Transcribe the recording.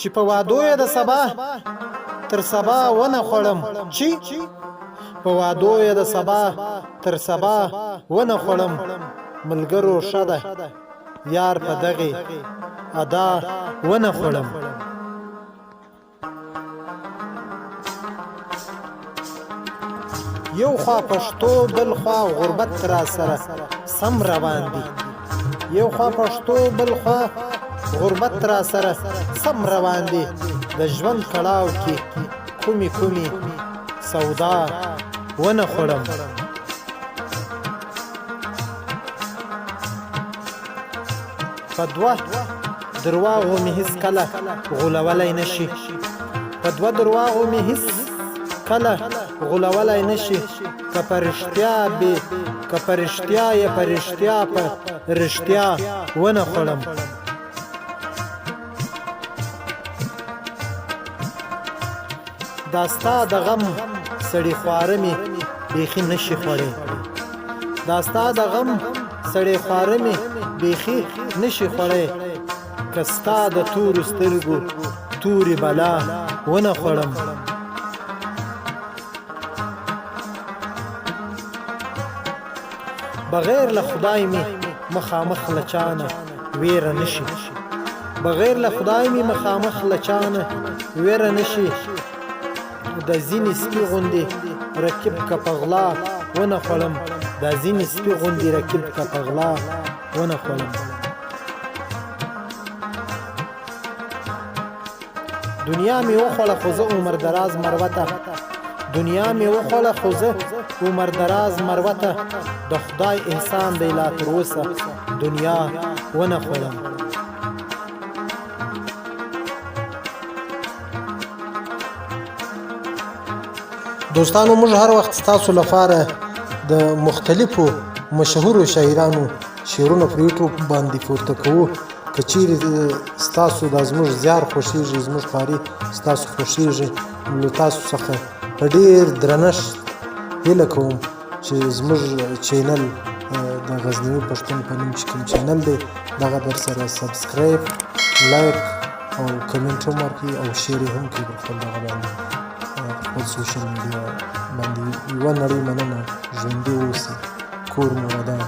چې په وادو یې د سبا تر سبا ونه خوړم چې په وادو یې د سبا تر سبا ونه خوړم ملګرو ښه ده یار په دغې ادا ونه خوړم یو خوا پښتو بل خوا غربت را سره سم روان دي یو خوا پښتو بل خوا غربت را سره سم روان دي د ژوند کړاو کې کومي سودا ونه خوړم په دوه درواغو مې هیڅ کله غولولی نشي په دوه درواغو مې هیڅ کله غولولی نشي که په رښتیا یې په رښتیا په رښتیا ونه خوړم دا ستا د غم سړی خواره مې بیخي نشي خوړی دا ستا د غم سړی خواره مې بیخي نشي خوړی که ستا د تورو سترګو تورې بلا ونه خوړم بغیر له خدای مې مخامخ له چانه ویره نشي بغیر له خدای مې مخامخ له چانه ویره نشي د ځینې سپي غوندې رکیب که په غلا ونه خوړم د ځینې سپي غوندې رکیب که په غلا ونه خوړم دنیا مې وخوړه خو زه عمر دراز مروته دنیا مې وخوړه خو زه عمر دراز مروته د خدای احسان دی لا تر اوسه دنیا ونه خوړم دوستانو موږ هر وخت ستاسو لپاره د مختلفو مشهورو شاعرانو شعرونه پر یوټیوب باندې پورته کوو که چیرې ستاسو دا زموږ زیار خوښیږي زموږ خواري ستاسو خوښیږي نو تاسو څخه په ډېر درنښت هیله کوم چې زموږ چینل د غزنوي پښتون په نوم چې کوم چینل دی دغه درسره سبسکرایب لایک او کمنټ هم ورکړئ او شیر هم کړئ په خپل دغه باندې خپل سوشل میډیا باندې یوه نړۍ مننه ژوندي اوسئ کور مو ودان